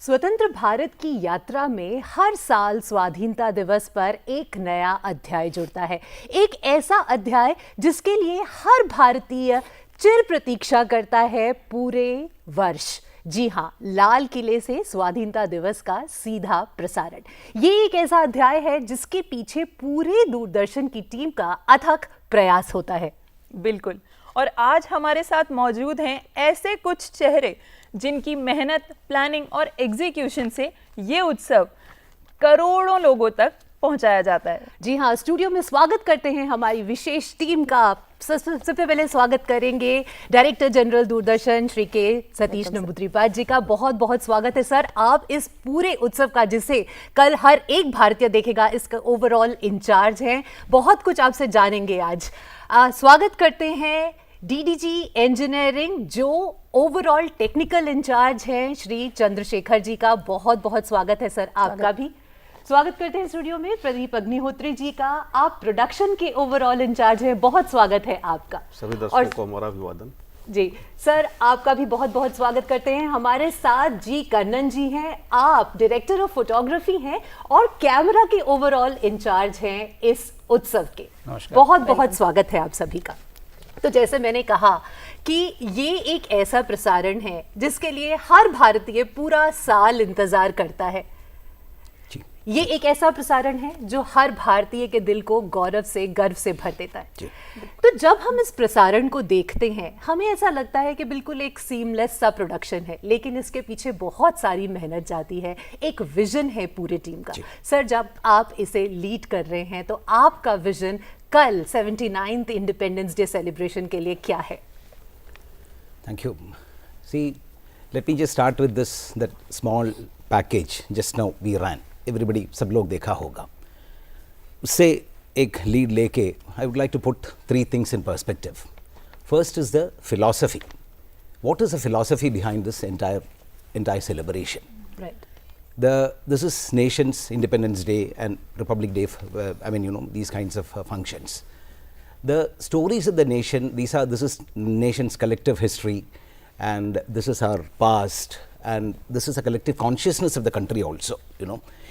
स्वतंत्र भारत की यात्रा में हर साल स्वाधीनता दिवस पर एक नया अध्याय जुड़ता है। एक ऐसा अध्याय जिसके लिए हर भारतीय चिर प्रतीक्षा करता है पूरे वर्ष। जी हाँ, लाल किले से स्वाधीनता दिवस का सीधा प्रसारण। ये एक ऐसा अध्याय है जिसके पीछे पूरे दूरदर्शन की टीम का अथक प्रयास होता है। बिल्कुल। और आज हमारे साथ मौजूद हैं ऐसे कुछ चेहरे जिनकी मेहनत, प्लानिंग और एग्जीक्यूशन से ये उत्सव करोड़ों लोगों तक पहुंचाया जाता है। जी हाँ, स्टूडियो में स्वागत करते हैं हमारी विशेष टीम का। सबसे पहले स्वागत करेंगे डायरेक्टर जनरल दूरदर्शन श्री के सतीश नंबूद्रिपाद जी का। बहुत बहुत स्वागत है सर। आप इस पूरे उत्सव का, जिसे कल हर एक भारतीय देखेगा, इसका ओवरऑल इंचार्ज हैं। बहुत कुछ आपसे जानेंगे आज। स्वागत करते हैं डीडीजी इंजीनियरिंग जो ओवरऑल टेक्निकल इंचार्ज हैं श्री चंद्रशेखर जी का। बहुत बहुत स्वागत है सर आपका भी। स्वागत करते हैं स्टूडियो में प्रदीप अग्निहोत्री जी का। आप प्रोडक्शन के ओवरऑल इंचार्ज हैं। बहुत स्वागत है आपका। सभी दर्शकों को हमारा अभिवादन। जी सर, आपका भी बहुत बहुत स्वागत करते हैं। हमारे साथ जी कन्नन जी हैं। आप डायरेक्टर ऑफ फोटोग्राफी हैं और कैमरा के ओवरऑल इंचार्ज हैं इस उत्सव के। बहुत बहुत स्वागत है आप सभी का। तो जैसे मैंने कहा कि ये एक ऐसा प्रसारण है जिसके लिए हर भारतीय पूरा साल इंतजार करता है। ये एक ऐसा प्रसारण है जो हर भारतीय के दिल को गौरव से, गर्व से भर देता है। तो जब हम इस प्रसारण को देखते हैं हमें ऐसा लगता है कि बिल्कुल एक सीमलेस सा प्रोडक्शन है, लेकिन इसके पीछे बहुत सारी मेहनत जाती है। एक विजन है पूरी टीम का। सर, जब आप इसे लीड कर रहे हैं तो आपका विजन कल 79th इंडिपेंडेंस डे सेलिब्रेशन के लिए क्या है? Thank you. See, let me just start with this, that small package just now we ran. Everybody, सब लोग देखा होगा। उससे एक लीड लेके I would like to put three things in perspective. First is the philosophy. What is the philosophy behind this entire celebration? Right. This is nation's Independence Day and Republic Day. These kinds of functions. The stories of the nation, this is nation's collective history, and this is our past, and this is a collective consciousness of the country also.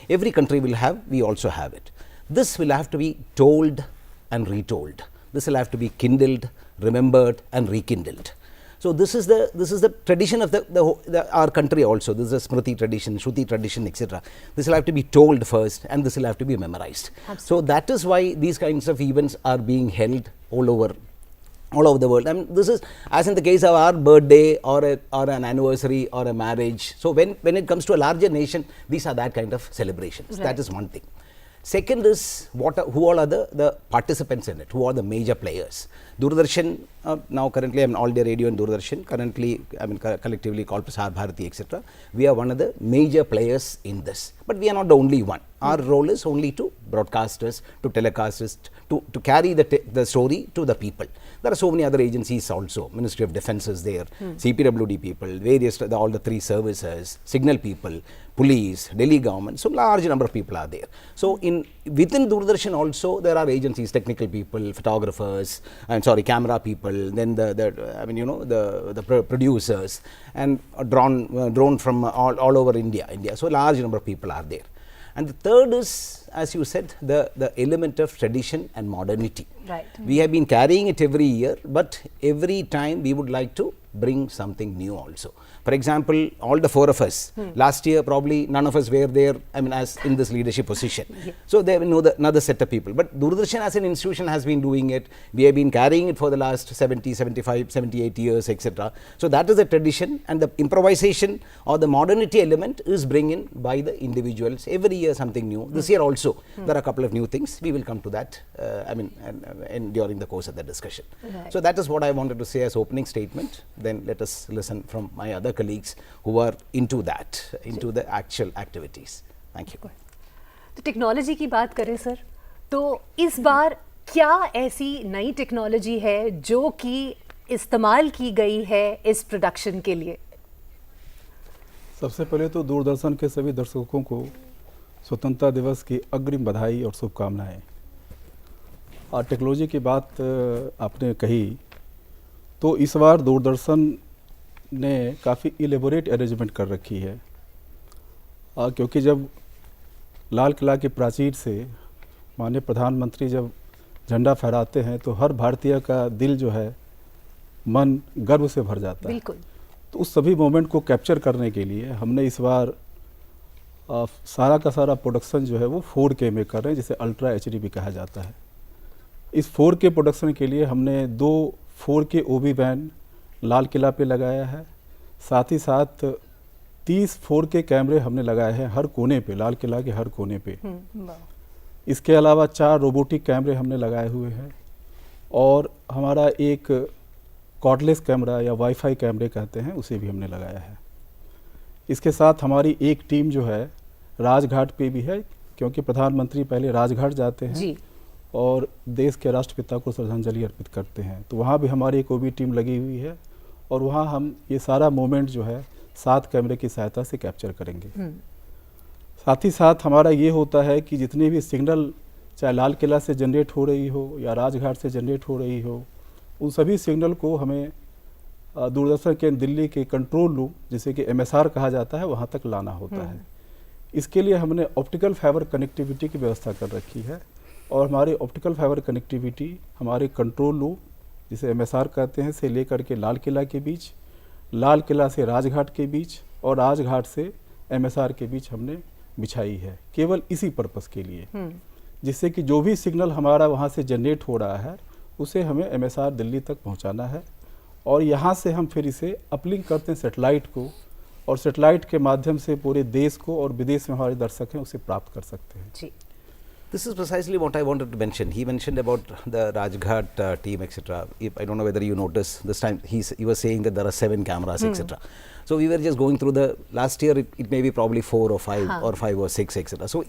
Every country will have, we also have it. This will have to be told and retold. This will have to be kindled, remembered and rekindled. So this is the tradition of our country also. This is a Smriti tradition, Shruti tradition, etc. This will have to be told first, and this will have to be memorized. Absolutely. So that is why these kinds of events are being held all over the world. And this is as in the case of our birthday or an anniversary or a marriage. So when it comes to a larger nation, these are that kind of celebrations. Right. That is one thing. Second is who all are the participants in it, who are the major players. Doordarshan, now currently I'm All India Radio and Doordarshan, currently collectively called Prasar Bharati, etc. We are one of the major players in this. But we are not the only one. Our role is only to broadcasters, to telecasters, to carry the story to the people. There are so many other agencies also. Ministry of Defence is there, CPWD people, all the three services, signal people, police, Delhi government. So large number of people are there. So within Doordarshan also there are agencies, technical people, photographers, camera people, then the producers, and drawn from all over India. So large number of people are there. And the third is, as you said, the element of tradition and modernity. Right. We have been carrying it every year, but every time we would like to bring something new also. For example, all the four of us, last year probably none of us were there, as in this leadership position. Yeah. So they know another set of people. But Doordarshan as an institution has been doing it. We have been carrying it for the last 70, 75, 78 years, etc. So that is the tradition, and the improvisation or the modernity element is bring in by the individuals. Every year something new. This year also there are a couple of new things. We will come to that and during the course of the discussion. Right. So that is what I wanted to say as opening statement. Then let us listen from my other colleagues who are into the actual activities. Thank you. तो technology की बात करें sir, तो इस बार क्या ऐसी नई technology है जो कि इस्तेमाल की गई है इस प्रोडक्शन के लिए? सबसे पहले तो दूरदर्शन के सभी दर्शकों को स्वतंत्रता दिवस की अग्रिम बधाई और शुभकामनाएं। और टेक्नोलॉजी की बात आपने कही, तो इस बार दूरदर्शन ने काफ़ी इलेबोरेट अरेंजमेंट कर रखी है। क्योंकि जब लाल किला की प्राचीर से माननीय प्रधानमंत्री जब झंडा फहराते हैं तो हर भारतीय का दिल जो है मन गर्व से भर जाता है। बिल्कुल। तो उस सभी मोमेंट को कैप्चर करने के लिए हमने इस बार सारा का सारा प्रोडक्शन जो है वो 4K में कर रहे हैं, जिसे अल्ट्रा HD भी कहा जाता है। इस 4K प्रोडक्शन के लिए हमने 2 4K OB van Lal Qila पे लगाया है, साथ ही साथ 30 4K कैमरे हमने लगाए हैं हर कोने पे, लाल किला के हर कोने पे। इसके अलावा 4 रोबोटिक कैमरे हमने लगाए हुए हैं और हमारा एक कॉर्डलेस कैमरा या वाईफाई कैमरे कहते हैं उसे भी हमने लगाया है। इसके साथ हमारी एक टीम जो है राजघाट पे भी है, क्योंकि प्रधानमंत्री पहले राजघाट जाते हैं जी। और देश के राष्ट्रपिता को श्रद्धांजलि अर्पित करते हैं, तो वहाँ भी हमारी एक OB टीम लगी हुई है और वहाँ हम ये सारा मोमेंट जो है 7 कैमरे की सहायता से कैप्चर करेंगे। साथ ही साथ हमारा ये होता है कि जितने भी सिग्नल चाहे लाल किला से जनरेट हो रही हो या राजघाट से जनरेट हो रही हो, उन सभी सिग्नल को हमें दूरदर्शन के दिल्ली के कंट्रोल रूम, जिसे कि MSR कहा जाता है, वहाँ तक लाना होता है। इसके लिए हमने ऑप्टिकल फाइबर कनेक्टिविटी की व्यवस्था कर रखी है और हमारी ऑप्टिकल फाइबर कनेक्टिविटी हमारे कंट्रोल रूम, जिसे MSR कहते हैं, से लेकर के लाल किला के बीच, लाल किला से राजघाट के बीच और राजघाट से MSR के बीच हमने बिछाई है, केवल इसी पर्पस के लिए, जिससे कि जो भी सिग्नल हमारा वहाँ से जनरेट हो रहा है उसे हमें MSR दिल्ली तक पहुँचाना है और यहाँ से हम फिर इसे अपलिंक करते हैं सेटेलाइट को और सेटेलाइट के माध्यम से पूरे देश को और विदेश में हमारे दर्शक हैं उसे प्राप्त कर सकते हैं। जी। This is precisely what I wanted to mention. He mentioned about the Rajghat team, etc. I don't know whether you noticed this time. He was saying that there are 7 cameras, etc. So we were just going through the last year. It may be probably 4 or 5 or 5 or 6, etc. So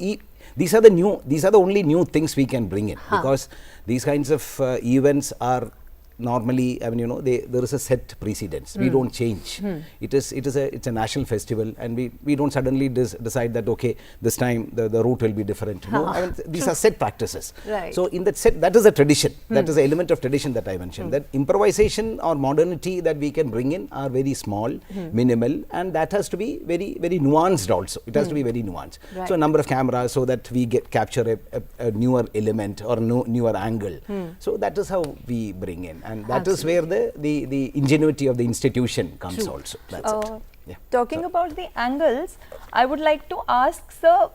these are the only new things we can bring in, because these kinds of events are normally, I mean, you know, there is a set precedence. We don't change. It's a national festival, and we don't suddenly decide that okay, this time the route will be different. No, I mean, these are set practices. Right. So in that set, that is a tradition. That is the element of tradition that I mentioned. That improvisation or modernity that we can bring in are very small, minimal, and that has to be very, very nuanced also. It has to be very nuanced. Right. So a number of cameras so that we capture a newer element or newer angle. So that is how we bring in. And that is where the ingenuity of the institution comes also. That's it. Yeah. Talking about the angles, I would like to ask sir,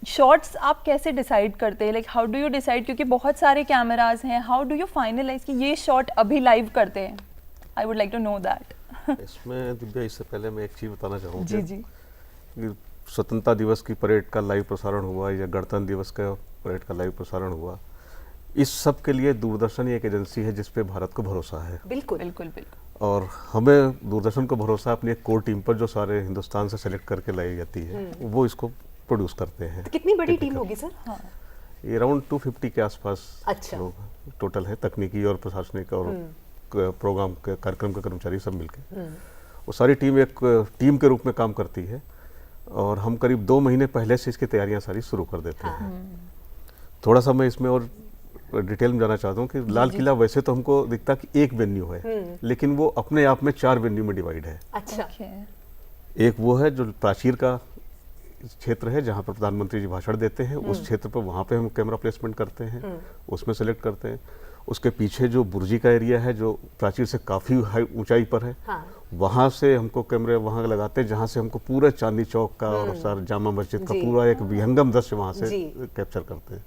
shots आप कैसे decide करते हैं? Like how do you decide, क्योंकि बहुत सारे cameras हैं, how do you finalise कि ये शॉट अभी लाइव करते हैं? I would like to know that. इसमें दिव्या, इससे पहले मैं एक चीज़ बताना चाहूँगा। जी जी। स्वतंत्रता दिवस की परेड का लाइव प्रसारण हुआ या गणतंत्र दिवस का परेड का लाइव प्रसारण हुआ, इस सब के लिए दूरदर्शन एक एजेंसी है जिस पे भारत को भरोसा है। बिल्कुल बिल्कुल बिल्कुल। और हमें दूरदर्शन को भरोसा अपनी एक कोर टीम पर जो सारे हिंदुस्तान से सेलेक्ट करके लाई जाती है, वो इसको प्रोड्यूस करते हैं। तो कितनी बड़ी टीम होगी सर? हाँ। ये अराउंड 250 के आसपास अच्छा। लोग टोटल है, तकनीकी और प्रशासनिक और प्रोग्राम के कार्यक्रम के कर्मचारी सब मिलके। वो सारी टीम एक टीम के रूप में काम करती है और हम करीब 2 महीने पहले से इसकी तैयारियां सारी शुरू कर देते हैं। थोड़ा सा मैं इसमें और डिटेल में जाना चाहता हूँ कि लाल किला वैसे तो हमको दिखता कि एक वेन्यू है, लेकिन वो अपने आप में 4 वेन्यू में डिवाइड है। अच्छा। एक वो है जो प्राचीर का क्षेत्र है जहाँ पर प्रधानमंत्री जी भाषण देते हैं, उस क्षेत्र पर वहाँ पे हम कैमरा प्लेसमेंट करते हैं, उसमें सेलेक्ट करते हैं। उसके पीछे जो बुर्जी का एरिया है जो प्राचीर से काफ़ी ऊंचाई पर है, वहाँ से हमको कैमरे वहाँ लगाते हैं जहाँ से हमको पूरा चांदनी चौक का और सर जामा मस्जिद का पूरा एक विहंगम दृश्य वहाँ से कैप्चर करते हैं।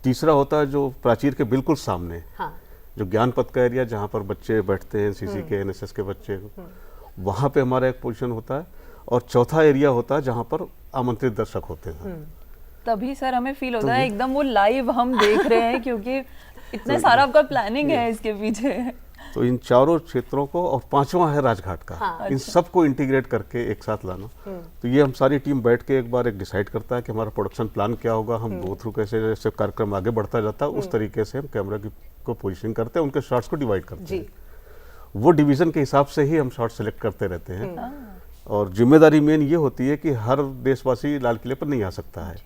तीसरा होता है जो प्राचीर के बिल्कुल सामने जो ज्ञान पथ का एरिया जहाँ पर बच्चे बैठते हैं, NCC के NSS के बच्चे, वहाँ पे हमारा एक पोजीशन होता है। और चौथा एरिया होता है जहाँ पर आमंत्रित दर्शक होते हैं। तभी सर हमें फील होता है एकदम वो लाइव हम देख रहे हैं, क्योंकि इतना सारा आपका प्लानिंग है इसके पीछे। तो इन चारों क्षेत्रों को, और 5वां है राजघाट का, इन सबको इंटीग्रेट करके एक साथ लाना। तो ये हम सारी टीम बैठ के एक बार डिसाइड करता है कि हमारा प्रोडक्शन प्लान क्या होगा, हम गो थ्रू कैसे जैसे कार्यक्रम आगे बढ़ता जाता है उस तरीके से हम कैमरा को पोजिशनिंग करते हैं, उनके शॉट्स को डिवाइड करते हैं। वो डिवीजन के हिसाब से ही हम शॉट सेलेक्ट करते रहते हैं। और जिम्मेदारी मेन ये होती है कि हर देशवासी लाल किले पर नहीं आ सकता है,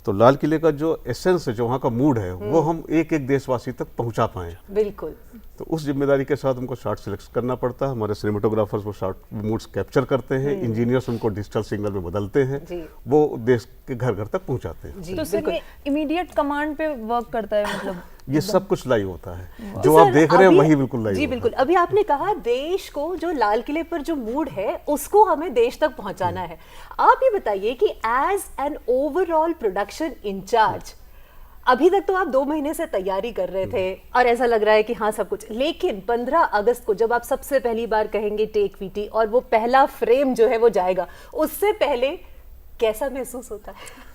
तो लाल किले का जो एसेंस है, जो वहाँ का मूड है, वो हम एक एक देशवासी तक पहुँचा पाएँ। बिल्कुल। तो उस जिम्मेदारी के साथ हमको शॉट सिलेक्ट करना पड़ता है। हमारे सिनेमेटोग्राफर्स वो शॉट मूड्स कैप्चर करते हैं, इंजीनियर्स उनको डिजिटल सिग्नल में बदलते हैं, जी। वो देश के घर घर तक पहुंचाते हैं। जी, तो सर ये इमीडिएट कमांड पे वर्क करता है, मतलब ये सब कुछ लाइव होता है, तो जो आप सर, देख रहे हैं अभी- वही बिल्कुल लाइव जी होता है। बिल्कुल। अभी आपने कहा देश को जो लाल किले पर जो मूड है उसको हमें देश तक पहुंचाना है। आप ये बताइए कि as an overall production incharge, अभी तक तो आप 2 महीने से तैयारी कर रहे थे और ऐसा लग रहा है कि हाँ सब कुछ, लेकिन 15 अगस्त को जब आप सबसे पहली बार कहेंगे टेक वीटी और वो पहला फ्रेम जो है वो जाएगा, उससे पहले कैसा महसूस होता है?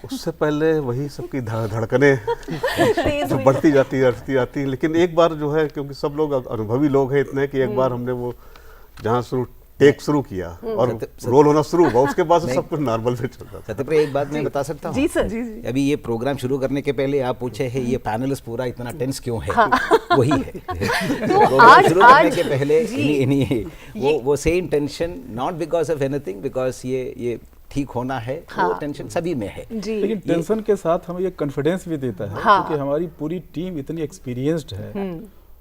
उससे पहले वही सबकी धड़कने तेज जो हुई। बढ़ती जाती है। लेकिन एक बार जो है, क्योंकि सब लोग अनुभवी लोग हैं इतने, कि एक बार हमने वो जहाँ टेक शुरू किया और रोल होना शुरू हुआ, उसके बाद से सब कुछ नॉर्मल से चल रहा था। सत्यप्रिय, एक बात मैं बता सकता हूँ? जी सर। अभी ये प्रोग्राम शुरू करने के पहले आप पूछे है ये पैनलिस्ट पूरा इतना टेंस क्यों है? वही है। प्रोग्राम शुरू करने के पहले वो same tension, not because of anything, because ये ठीक होना है, वो टेंशन सभी में है। जी। लेकिन टेंशन के साथ हमें ये कॉन्फिडेंस भी देता है, हाँ। क्योंकि हमारी पूरी टीम इतनी एक्सपीरियंस्ड है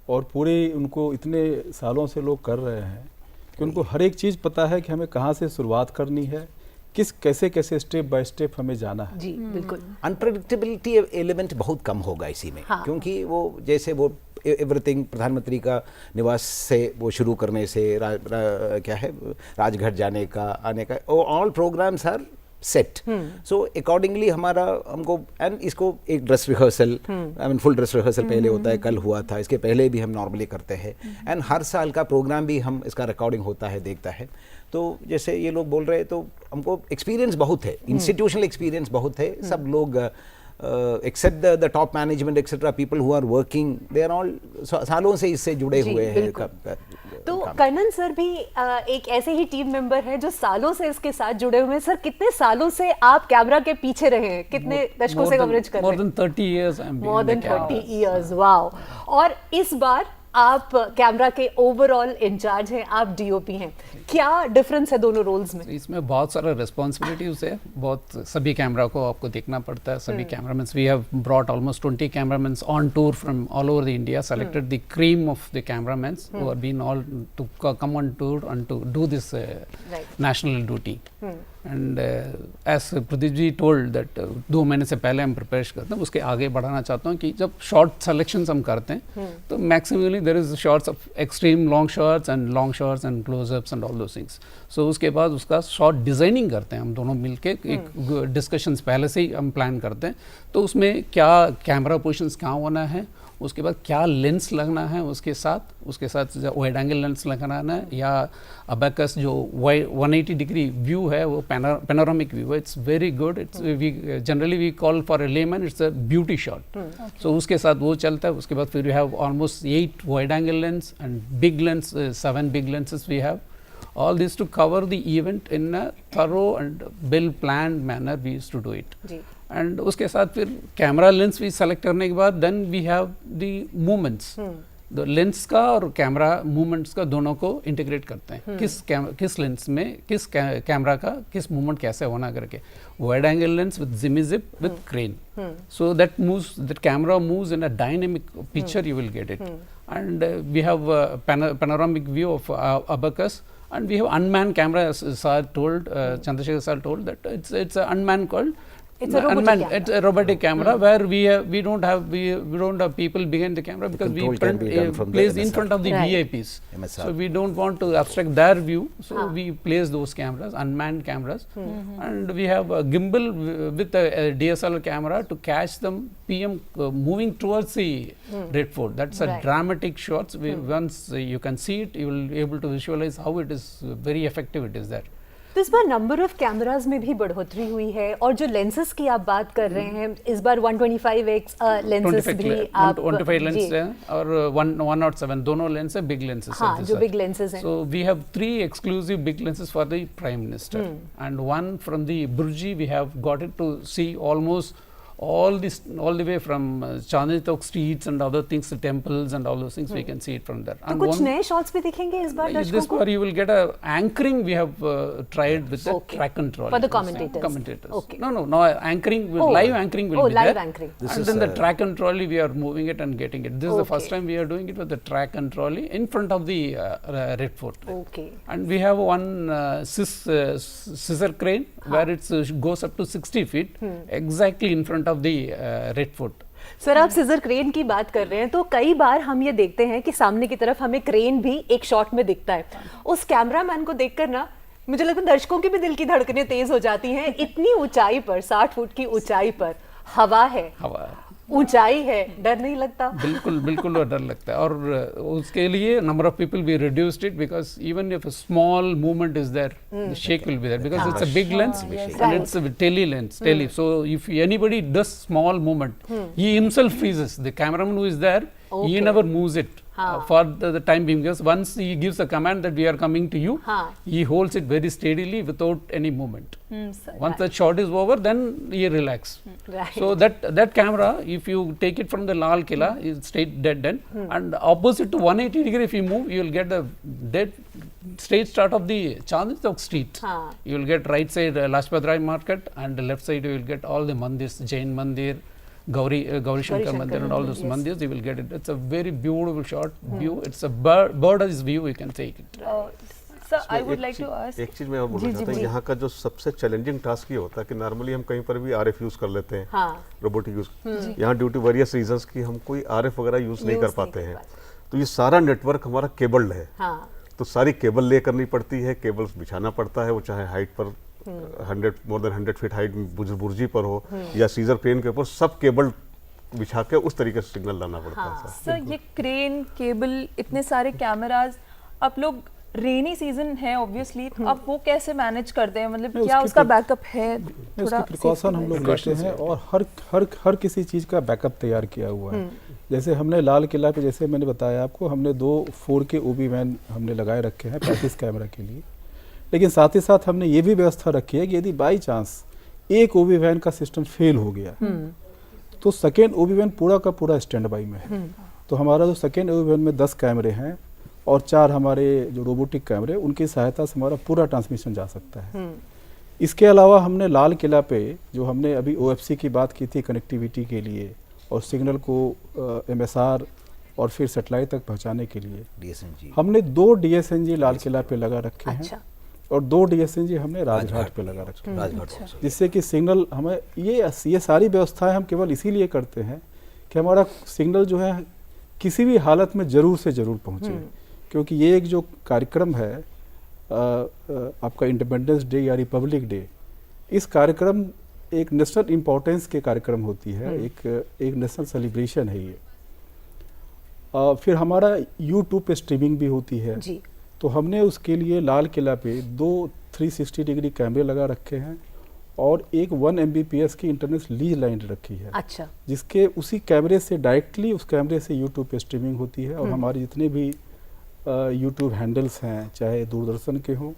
और पूरे उनको इतने सालों से लोग कर रहे हैं कि उनको हर एक चीज़ पता है कि हमें कहाँ से शुरुआत करनी है, कैसे कैसे स्टेप बाय स्टेप हमें जाना है। जी बिल्कुल। अनप्रेडिक्टेबिलिटी एलिमेंट बहुत कम होगा इसी में, हाँ। क्योंकि वो जैसे वो एवरीथिंग प्रधानमंत्री का निवास से वो शुरू करने से क्या है राजघाट जाने का, आने का, all programmes are set. So accordingly हमको एंड इसको एक dress rehearsal, I mean full dress rehearsal पहले होता है, कल हुआ था, इसके पहले भी हम नॉर्मली करते हैं, एंड हर साल का प्रोग्राम भी हम इसका रिकॉर्डिंग होता है, देखता है। तो जैसे ये लोग बोल रहे हैं, तो हमको एक्सपीरियंस बहुत है, इंस्टीट्यूशनल एक्सपीरियंस बहुत है। सब लोग except the top management etcetera, people who are working, they are all सालों से इससे जुड़े जी, हुए हैं। बिल्कुल। तो कर्नन सर भी एक ऐसे ही टीम मेंबर है जो सालों से इसके साथ जुड़े हुए हैं। सर, कितने सालों से आप कैमरा के पीछे रहे हैं? कितने दशकों से कवरेज कर रहे हैं? More than 30 years I'm being more in then the camera. 30 years. Wow. और इस बार आप कैमरा के ओवरऑल इंचार्ज हैं, आप डीओपी हैं। क्या डिफरेंस है दोनों रोल्स में? इसमें बहुत सारा रिस्पॉन्सिबिलिटीज है, बहुत सभी कैमरा को आपको देखना पड़ता है। सभी cameraman, we have brought almost 20 cameraman on tour from all over the India, selected the cream of the cameraman who are been all to come on tour and to do this national duty. And as Pradeep ji told that 2 महीने से पहले हम prepare करते हैं। उसके आगे बढ़ाना चाहता हूँ कि जब शॉर्ट सेलेक्शंस हम करते हैं तो maximally there is shots of extreme long shots and closeups and all those things. So उसके बाद उसका शॉर्ट डिजाइनिंग करते हैं हम दोनों मिलके, एक डिस्कशंस पहले से ही हम प्लान करते हैं। तो उसमें क्या कैमरा पोजिशंस कहाँ होना है, उसके बाद क्या लेंस लगना है, उसके साथ वाइड एंगल लेंस लगाना है, या अबैकस जो 180 डिग्री व्यू है वो पैनोरामिक व्यू है, it's very good. It's generally we call for a layman it's a beauty shot. So उसके साथ वो चलता है। उसके बाद फिर you have almost 8 wide angle lens and big lens, 7 big lenses we have. All this to cover the event in a thorough and well planned manner we used to do it. जी। And उसके साथ फिर camera lens भी select करने के बाद then we have the movements, the lens का और कैमरा मूवमेंट्स का दोनों को इंटीग्रेट करते हैं। किस लेंस में किस कैमरा का किस मूवमेंट कैसे होना करके, wide angle lens with Jimmy zip with crane, so that camera moves in a dynamic picture, you will get it. And we have panoramic view of abacus, and we have unmanned camera, as sir told, Chandrasekhar sir told that it's a unmanned called. It's a robotic camera. It's a robotic camera where we don't have people behind the camera, because we control can be done from the place in MSR. front of the Right. VIPs. MSR. So we don't want to abstract their view, so we place those cameras, unmanned cameras, and we have a gimbal with a DSLR camera to catch them PM moving towards the Red Fort. That's a Right. dramatic shots. Once you can see it, you will be able to visualize how it is very effective it is there. तो इस बार number of cameras में भी बढ़ोतरी हुई है, और जो lenses की आप बात कर रहे हैं, इस बार 125x लेंसेज भी आप 125 लेंस जी। है और 107 दोनों लेंस है, बिग लेंसेस हाँ, जो big lenses हैं। So we have 3 exclusive big lenses for the Prime Minister, and one from the Burji we have got it to see almost all the way from Chandni Chowk streets and other things, the temples and all those things, we can see it from there. तो कुछ नए shots भी दिखेंगे इस बार दर्शकों This को? part you will get a anchoring. We have tried with the Okay. track and trolley. For the you can say. commentators. Commentators. Okay. No, anchoring, live anchoring will be live there. anchoring. This And is, then the track and trolley, we are moving it and getting it. This is the first Okay. time we are doing it with the track and trolley in front of the Red Fort. Okay. And we have one scissor crane where it goes up to 60 feet, exactly in front of the Red Fort. Sir आप scissor crane की बात कर रहे हैं तो कई बार हम ये देखते हैं कि सामने की तरफ हमें क्रेन भी एक शॉट में दिखता है। उस कैमरामैन को देखकर ना मुझे लगता है दर्शकों की भी दिल की धड़कनें तेज हो जाती हैं। इतनी ऊंचाई पर 60 फुट की ऊंचाई पर हवा है, हवा ऊंचाई है, डर नहीं लगता? बिल्कुल डर लगता है। और उसके लिए number of people we reduced it because even if a small movement is there the shake will be there because it's a big lens and it's a tele lens so if anybody does small movement he himself freezes. The cameraman who is there he never moves it for the time being, because once he gives a command that we are coming to you, he holds it very steadily without any movement. Once that shot is over, then he relax. Right. So that camera, if you take it from the Lal Killa, is straight dead end, and opposite to 180 degree if you move, you will get the dead straight start of the Chandni Chowk street. You will get right side Lajpat Rai market, and the left side you will get all the mandirs, Jain Mandir, Gauri Shankar Mandir, and all those mandirs. You will get it. It's a very beautiful shot view. It's a bird's view. You can take it. Sir, I इसमें would एक like to ask. एक चीज मैं और बोलना चाहता हूँ, यहाँ का जो सबसे चैलेंजिंग टास्क ये होता है कि नॉर्मली हम कहीं पर भी आरएफ यूज कर लेते हैं, रोबोटिक यूज। यहाँ ड्यू टू वेरियस रीजंस की हम कोई आरएफ वगैरह यूज नहीं कर पाते हैं, तो ये सारा नेटवर्क हमारा केबल्ड है। तो सारी केबल ले करनी पड़ती है, केबल्स बिछाना पड़ता है, वो चाहे हाइट पर 100 more than 100 feet height bhurji पर हो या सीजर क्रेन के ऊपर, सब केबल बिछा के उस तरीके से सिग्नल लाना पड़ता है। सर ये क्रेन, केबल, इतने सारे कैमराज, आप लोग रेनी सीजन है ऑब्वियसली, तो आप वो कैसे मैनेज करते हैं? मतलब क्या उसका बैकअप है? उसकी प्रिकॉशन हम लोग लेते हैं और हर किसी चीज़ का बैकअप तैयार किया हुआ है। जैसे हमने लाल किला पे, जैसे मैंने बताया आपको, हमने 2 4K OB वैन हमने लगाए रखे हैं 35 कैमरा के लिए, लेकिन साथ ही साथ हमने ये भी व्यवस्था रखी है कि यदि बाई चांस एक OB वैन का सिस्टम फेल हो गया तो सेकेंड OB वैन पूरा का पूरा स्टैंड बाई में है। तो हमारा जो सेकेंड OB वैन में 10 कैमरे हैं और 4 हमारे जो रोबोटिक कैमरे, उनकी सहायता से हमारा पूरा ट्रांसमिशन जा सकता है। इसके अलावा हमने लाल किला पे जो हमने अभी OFC की बात की थी कनेक्टिविटी के लिए और सिग्नल को MSR और फिर सेटेलाइट तक पहुंचाने के लिए DSNG हमने 2 DSNG लाल किला पे लगा रखे हैं और 2 DSNG हमने राजघाट पे लगा रखे हैं, राजघाट जिससे कि सिग्नल हमें ये सारी व्यवस्थाएं हम केवल इसीलिए करते हैं कि हमारा सिग्नल जो है किसी भी हालत में ज़रूर से ज़रूर पहुंचे, क्योंकि ये एक जो कार्यक्रम है आपका इंडिपेंडेंस डे या रिपब्लिक डे, इस कार्यक्रम एक नेशनल इम्पोर्टेंस के कार्यक्रम होती है, एक नेशनल सेलिब्रेशन है ये। फिर हमारा यूट्यूब पे स्ट्रीमिंग भी होती है जी। तो हमने उसके लिए लाल किला पे 2 360 डिग्री कैमरे लगा रखे हैं और एक 1 Mbps की इंटरनेट लीज लाइन रखी है। अच्छा। जिसके उसी कैमरे से डायरेक्टली उस कैमरे से यूट्यूब पे स्ट्रीमिंग होती है और हमारे जितने भी यूट्यूब हैंडल्स हैं, चाहे दूरदर्शन के हों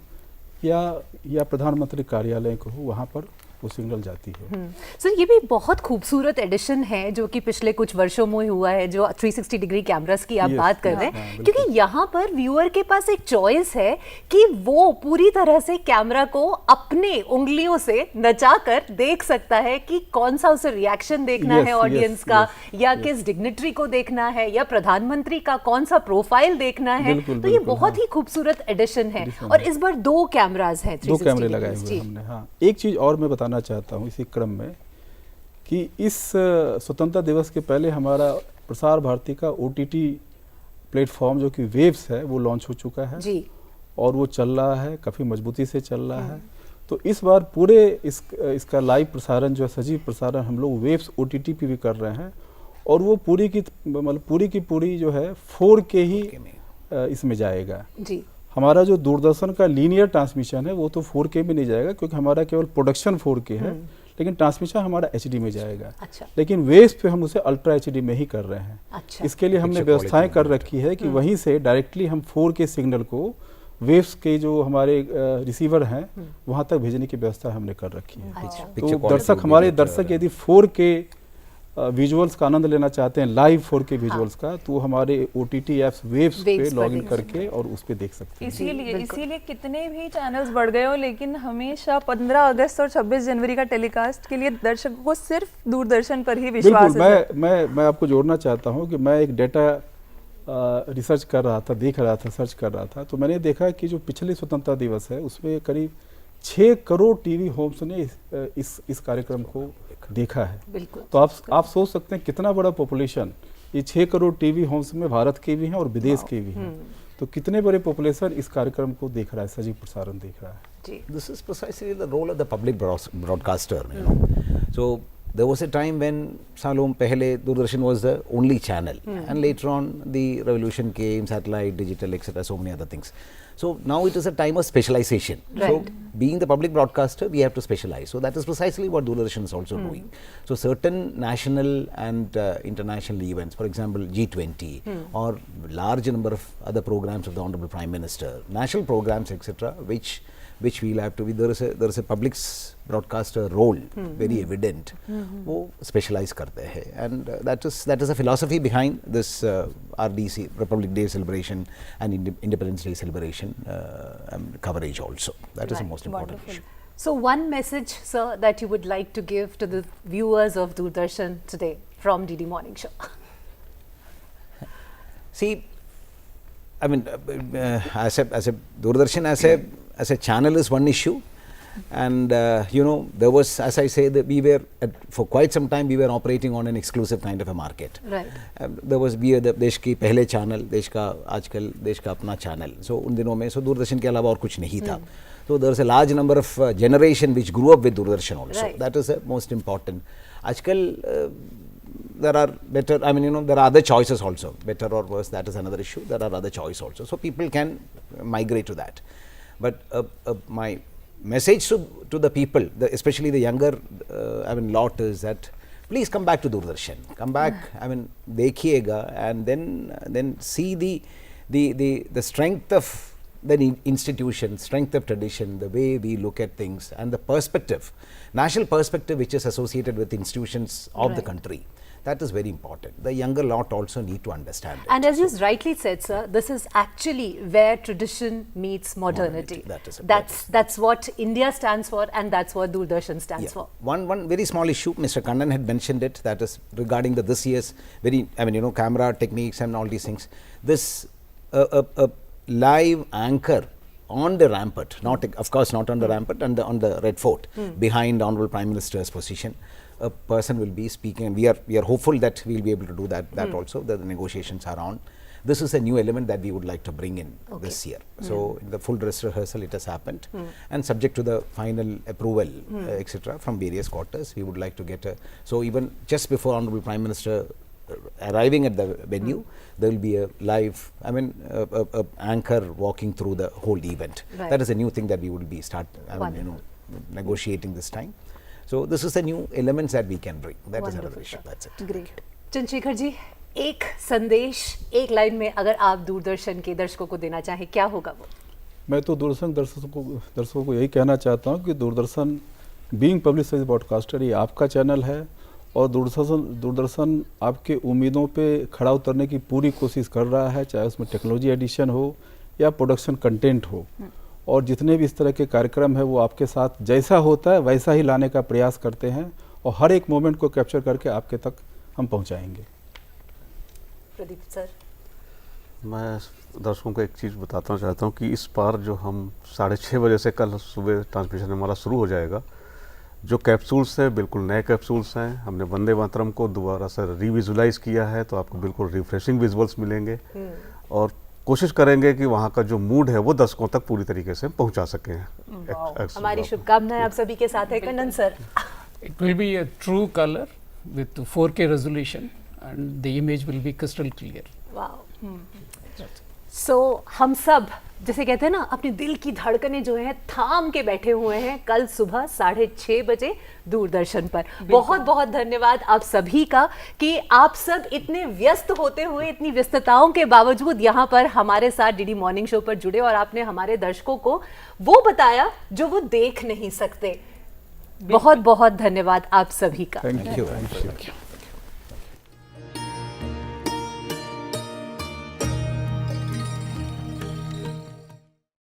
या प्रधानमंत्री कार्यालय के हो, वहाँ पर वो सिग्नल जाती है। सर ये भी बहुत खूबसूरत एडिशन है जो कि पिछले कुछ वर्षों में हुआ है, जो 360 डिग्री कैमरास की आप बात कर रहे हैं, क्योंकि यहाँ पर व्यूअर के पास एक चॉइस है कि वो पूरी तरह से कैमरा को अपने उंगलियों से नचाकर देख सकता है कि कौन सा उसे रिएक्शन देखना है ऑडियंस का, या किस डिग्निटरी को देखना है, या प्रधानमंत्री का कौन सा प्रोफाइल देखना है। तो ये बहुत ही खूबसूरत एडिशन है और इस बार 2 कैमराज हैं, 2 कैमरे लगाए हुए हमने। हाँ, एक चीज़ और मैं बताना चाहता हूँ इसी क्रम में कि इस स्वतंत्रता दिवस के पहले हमारा प्रसार भारती का OTT प्लेटफॉर्म जो कि वेव्स है वो लॉन्च हो चुका है जी। और वो चल रहा है, काफ़ी मजबूती से चल रहा है। तो इस बार पूरे इसका लाइव प्रसारण जो है, सजीव प्रसारण हम लोग वेव्स OTT पे भी कर रहे हैं और वो पूरी की पूरी जो है 4K ही इसमें जाएगा जी। हमारा जो दूरदर्शन का लीनियर ट्रांसमिशन है वो तो 4K में नहीं जाएगा क्योंकि हमारा केवल प्रोडक्शन 4K है, लेकिन ट्रांसमिशन हमारा HD में जाएगा। अच्छा। लेकिन वेव्स पे हम उसे अल्ट्रा HD में ही कर रहे हैं। अच्छा। इसके लिए हमने व्यवस्थाएं कर रखी है कि वहीं से डायरेक्टली हम 4K सिग्नल को वेव्स के जो हमारे रिसीवर हैं वहाँ तक भेजने की व्यवस्था हमने कर रखी है। अच्छा। Picture तो quality दर्शक will be हमारे better. दर्शक यदि 4K विजुअल्स का आनंद लेना चाहते हैं, लाइव 4K विजुअल्स का, तो हमारे OTT ऐप्स वेव्स पे Waves पर लॉगिन देख करके और उस पे देख सकते हैं। इसीलिए कितने भी चैनल्स बढ़ गए हो, लेकिन हमेशा 15 अगस्त और 26 जनवरी का टेलीकास्ट के लिए दर्शकों को सिर्फ दूरदर्शन पर ही विश्वास बिल्कुल, है। मैं आपको जोड़ना चाहता हूँ कि मैं एक डेटा रिसर्च कर रहा था, देख रहा था, सर्च कर रहा था, तो मैंने देखा कि जो पिछले स्वतंत्रता दिवस है उसमें करीब 6 करोड़ टीवी होम्स ने इस कार्यक्रम को देखा है। बिल्कुल। तो आप सोच सकते हैं कितना बड़ा पॉपुलेशन, ये 6 करोड़ टीवी होम्स में भारत के भी हैं और विदेश के भी हैं, तो कितने बड़े पॉपुलेशन इस कार्यक्रम को देख रहा है, सजीव प्रसारण देख रहा है। जी। This is precisely the role of the public broadcaster, you know. So there was a time when सालों पहले Doordarshan was the only channel, and later on the revolution came, satellite, digital, etc. So many other things. So now it is a time of specialization. Right. So being the public broadcaster, we have to specialize. So that is precisely what Doordarshan is also doing. So certain national and international events, for example G20 or large number of other programs of the Honorable Prime Minister, national programs, etc., which we'll have to be, there is a public broadcaster role very evident, वो specialize करते हैं, and that is a philosophy behind this RDC Republic Day celebration and Independence Day celebration coverage also. That is the Right. most important issue. So one message, sir, that you would like to give to the viewers of Doordarshan today from DD Morning Show. See, I mean, as a Doordarshan as a channel is one issue, and you know, there was, as I say, that we were for quite some time we were operating on an exclusive kind of a market. Right. There was we the देश के पहले channel, देश का आजकल देश का अपना channel, so उन दिनों में दूरदर्शन के अलावा और कुछ नहीं था. So there is a large number of generation which grew up with Doordarshan also. Right. That is the most important. आजकल there are better, I mean, you know, there are other choices also, better or worse, that is another issue. There are other choices also, so people can migrate to that. But my message to the people, especially the younger, I mean, lot, is that please come back to Doordarshan. Come back, I mean, dekhiyega, and then see the strength of the institution, strength of tradition, the way we look at things, and the perspective, national perspective which is associated with institutions of the Right. country. That is very important. The younger lot also need to understand it. And as you rightly said, sir, this is actually where tradition meets modernity. That is it. That's what India stands for, and that's what Doordarshan stands for. One very small issue, Mr. Kannan had mentioned it, that is regarding this year's very, I mean, you know, camera techniques and all these things. This a live anchor on the rampart, not of course not on the rampart, and on the Red Fort behind Honorable Prime Minister's position. A person will be speaking, and we are hopeful that we will be able to do that also. The negotiations are on. This is a new element that we would like to bring in this year. So in the full dress rehearsal it has happened, and subject to the final approval, etc., from various quarters, we would like to get a, so even just before Honorable Prime Minister arriving at the venue, there will be a live, I mean, a anchor walking through the whole event. Right. That is a new thing that we will be negotiating this time. So this is the new elements that we can bring. That is another issue. That's it. Great. Chandrashekhar ji, एक संदेश एक line में अगर आप दूरदर्शन के दर्शकों को देना चाहें, क्या होगा वो? मैं तो दूरदर्शन दर्शकों को यही कहना चाहता हूँ कि Doordarshan being public service broadcaster, ये आपका चैनल है, और दूरदर्शन आपके उम्मीदों पे खड़ा उतरने की पूरी कोशिश कर रहा है, चाहे उसमें टेक्नोलॉजी एडिशन हो या प्रोडक्शन कंटेंट हो, और जितने भी इस तरह के कार्यक्रम है वो आपके साथ जैसा होता है वैसा ही लाने का प्रयास करते हैं, और हर एक मोमेंट को कैप्चर करके आपके तक हम पहुंचाएंगे। प्रदीप सर, मैं दर्शकों को एक चीज़ बताना चाहता हूँ कि इस बार जो हम 6:30 बजे से कल सुबह ट्रांसमिशन हमारा शुरू हो जाएगा, जो कैप्सूल्स हैं बिल्कुल नए कैप्सूल्स हैं। हमने वंदे मातरम को दोबारा से रिविजुलाइज किया है, तो आपको बिल्कुल रिफ्रेशिंग विजुअल्स मिलेंगे, और कोशिश करेंगे कि वहाँ का जो मूड है वो दर्शकों तक पूरी तरीके से पहुँचा सकें। हमारी शुभकामनाएं आप सभी के साथ है। Kannan sir, It will be a true color with 4K resolution, and the image will be crystal clear. Wow. So हम सब जैसे कहते हैं ना, अपने दिल की धड़कनें जो है थाम के बैठे हुए हैं कल सुबह 6:30 बजे दूरदर्शन पर। बहुत बहुत धन्यवाद आप सभी का कि आप सब इतने व्यस्त होते हुए, इतनी व्यस्तताओं के बावजूद यहाँ पर हमारे साथ डीडी मॉर्निंग शो पर जुड़े और आपने हमारे दर्शकों को वो बताया जो वो देख नहीं सकते। बहुत बहुत धन्यवाद आप सभी का। Thank you.